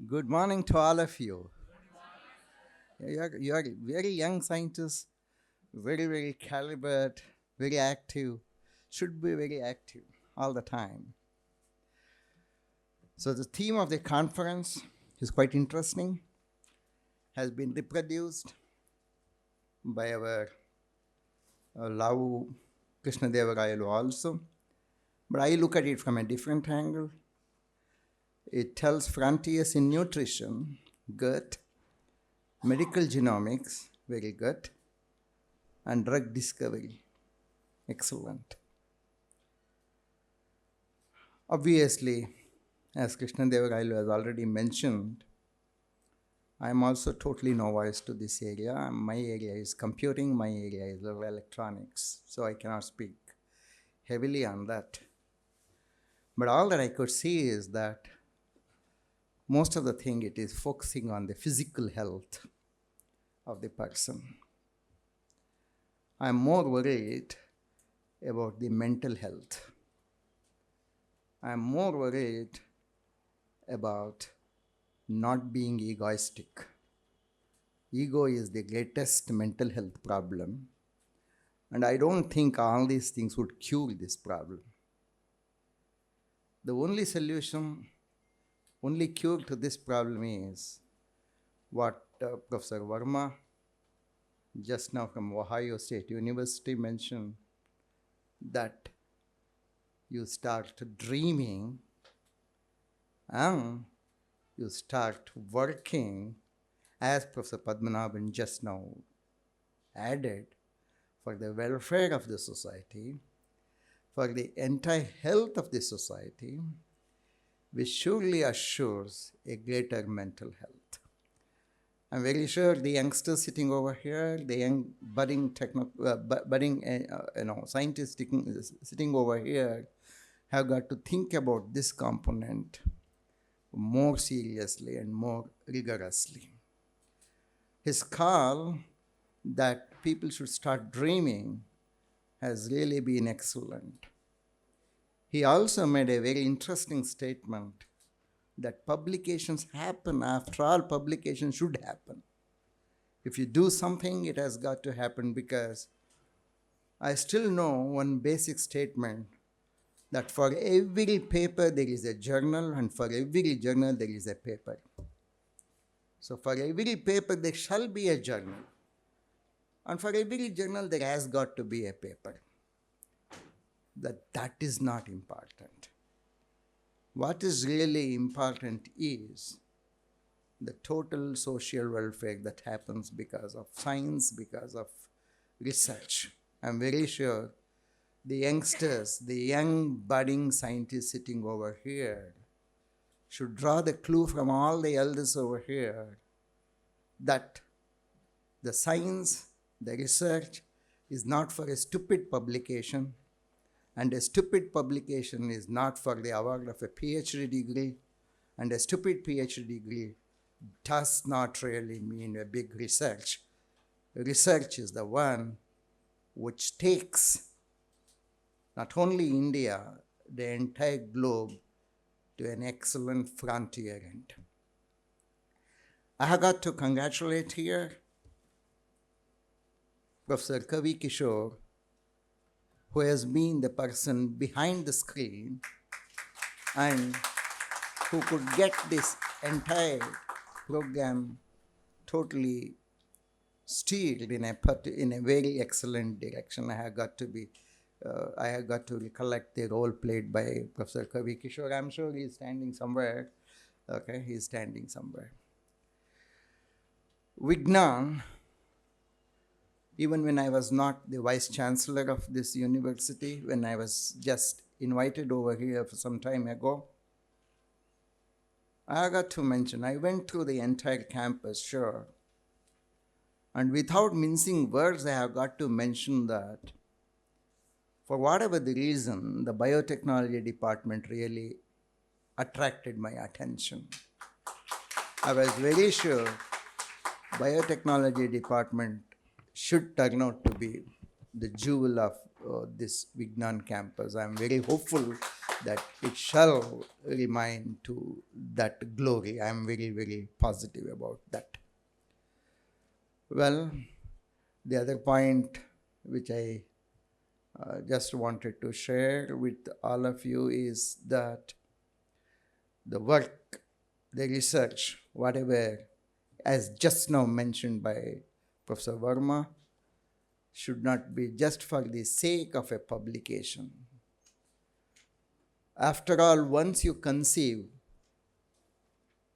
Good morning to all of you. You are very young scientists, very calibrated, very active, should be very active all the time. So, the theme of the conference is quite interesting, has been reproduced by our Lau Krishnadevarayalu also. But I look at it from a different angle. It tells frontiers in nutrition, gut, medical genomics, very good, and drug discovery, excellent. Obviously, as Krishnadevarayalu has already mentioned, I am also totally novice to this area. My area is computing, my area is electronics, so I cannot speak heavily on that. But all that I could see is that most of the thing it is focusing on the physical health of the person. I'm more worried about the mental health. I'm more worried about not being egoistic. Ego is the greatest mental health problem, and I don't think all these things would cure this problem. The only solution, only cure to this problem is what Professor Verma just now from Ohio State University mentioned, that you start dreaming and you start working, as Professor Padmanabhan just now added, for the welfare of the society, for the entire health of the society, which surely assures a greater mental health. I'm very sure the youngsters sitting over here, the young budding scientists sitting over here, have got to think about this component more seriously and more rigorously. His call that people should start dreaming has really been excellent. He also made a very interesting statement that publications happen. After all, publications should happen. If you do something, it has got to happen, because I still know one basic statement, that for every paper there is a journal, and for every journal there is a paper. So for every paper there shall be a journal, and for every journal there has got to be a paper. That is not important. What is really important is the total social welfare that happens because of science, because of research. I'm very sure the youngsters, the young budding scientists sitting over here, should draw the clue from all the elders over here that the science, the research is not for a stupid publication, and a stupid publication is not for the award of a PhD degree, and a stupid PhD degree does not really mean a big research. Research is the one which takes not only India, the entire globe, to an excellent frontier end. I have got to congratulate here Professor Kavi Kishore, who has been the person behind the screen and who could get this entire program totally steered in a very excellent direction. I have got to recollect the role played by Professor Kavi Kishore. I'm sure he's standing somewhere. Okay, he's standing somewhere. Vignan, even when I was not the Vice-Chancellor of this university, when I was just invited over here for some time ago, I got to mention, I went through the entire campus, sure. And without mincing words, I have got to mention that for whatever the reason, the biotechnology department really attracted my attention. I was very sure biotechnology department should turn out to be the jewel of this Vignan campus. I'm very hopeful that it shall remain to that glory. I'm very, very positive about that. Well, the other point which I just wanted to share with all of you is that the work, the research, whatever, as just now mentioned by Professor Verma, should not be just for the sake of a publication. After all, once you conceive,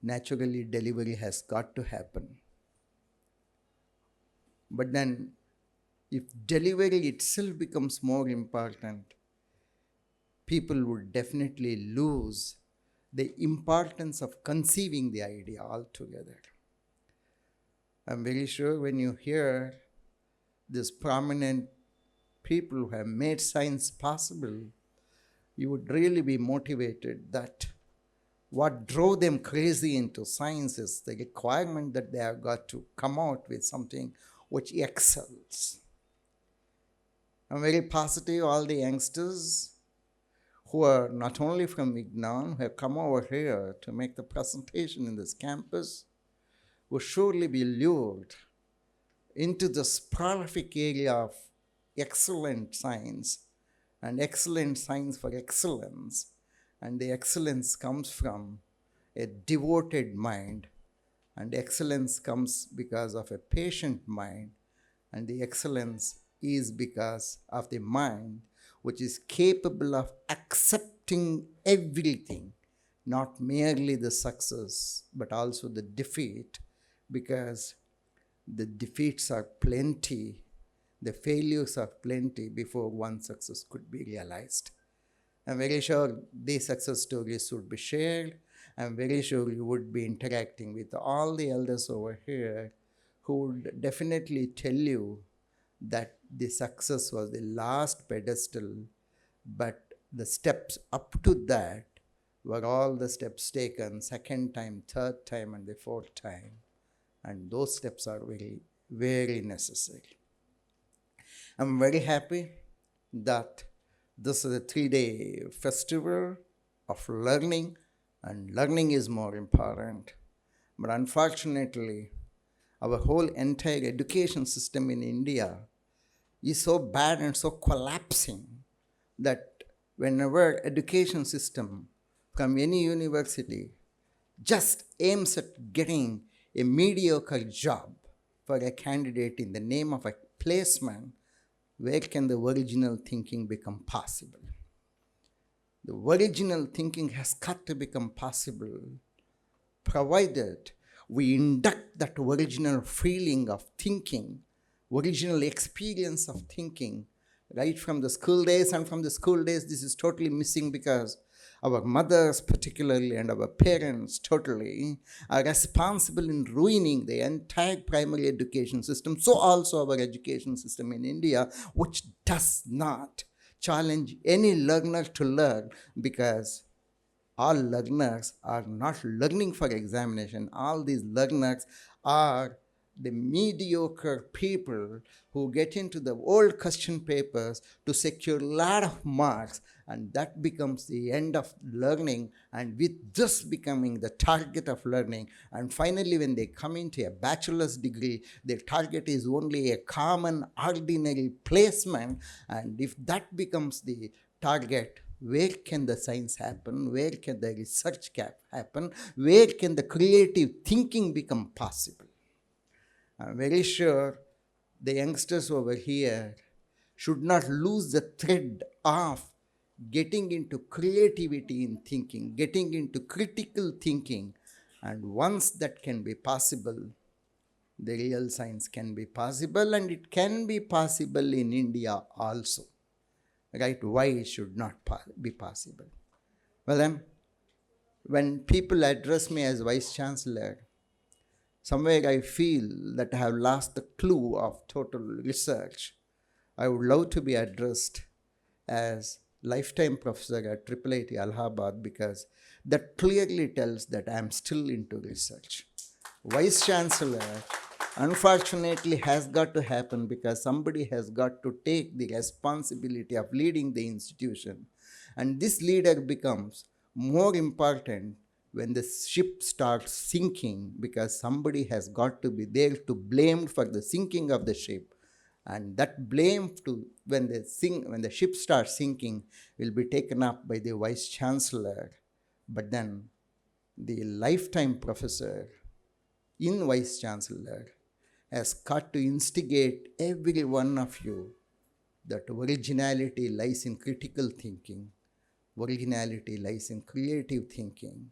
naturally delivery has got to happen. But then, if delivery itself becomes more important, people would definitely lose the importance of conceiving the idea altogether. I'm very sure when you hear these prominent people who have made science possible, you would really be motivated that what drove them crazy into science is the requirement that they have got to come out with something which excels. I'm very positive all the youngsters who are not only from Vignan, who have come over here to make the presentation in this campus, will surely be lured into this prolific area of excellent science and excellent science for excellence. And the excellence comes from a devoted mind, and excellence comes because of a patient mind, and the excellence is because of the mind which is capable of accepting everything, not merely the success, but also the defeat, because the defeats are plenty, the failures are plenty before one success could be realized. I'm very sure these success stories would be shared. I'm very sure you would be interacting with all the elders over here who would definitely tell you that the success was the last pedestal, but the steps up to that were all the steps taken second time, third time, and the fourth time. And those steps are very, very necessary. I'm very happy that this is a 3-day festival of learning, and learning is more important. But unfortunately, our whole entire education system in India is so bad and so collapsing that whenever education system from any university just aims at getting a mediocre job for a candidate in the name of a placement, where can the original thinking become possible? The original thinking has got to become possible provided we induct that original feeling of thinking, original experience of thinking, right from the school days. And from the school days, this is totally missing because our mothers particularly and our parents totally are responsible in ruining the entire primary education system. So also our education system in India, which does not challenge any learner to learn, because all learners are not learning for examination. All these learners are the mediocre people who get into the old question papers to secure a lot of marks, and that becomes the end of learning, and with this becoming the target of learning. And finally, when they come into a bachelor's degree, their target is only a common ordinary placement, and if that becomes the target, where can the science happen? Where can the research happen? Where can the creative thinking become possible? I'm very sure the youngsters over here should not lose the thread of getting into creativity in thinking, getting into critical thinking. And once that can be possible, the real science can be possible, and it can be possible in India also. Right? Why it should not be possible? Well, then, when people address me as Vice-Chancellor, somewhere I feel that I have lost the clue of total research. I would love to be addressed as lifetime professor at IIIT Allahabad, because that clearly tells that I am still into research. Vice-Chancellor unfortunately has got to happen because somebody has got to take the responsibility of leading the institution. And this leader becomes more important when the ship starts sinking, because somebody has got to be there to blame for the sinking of the ship. And that blame to when the ship starts sinking will be taken up by the vice-chancellor. But then the lifetime professor in vice-chancellor has got to instigate every one of you that originality lies in critical thinking, originality lies in creative thinking,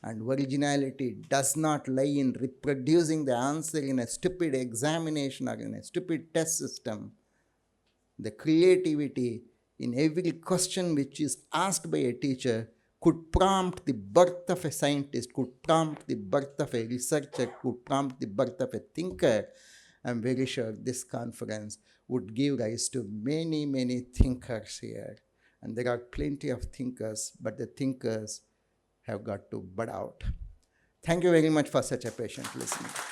and originality does not lie in reproducing the answer in a stupid examination or in a stupid test system. The creativity in every question which is asked by a teacher could prompt the birth of a scientist, could prompt the birth of a researcher, could prompt the birth of a thinker. I'm very sure this conference would give rise to many, many thinkers here. And there are plenty of thinkers, but the thinkers have got to bud out. Thank you very much for such a patient listening.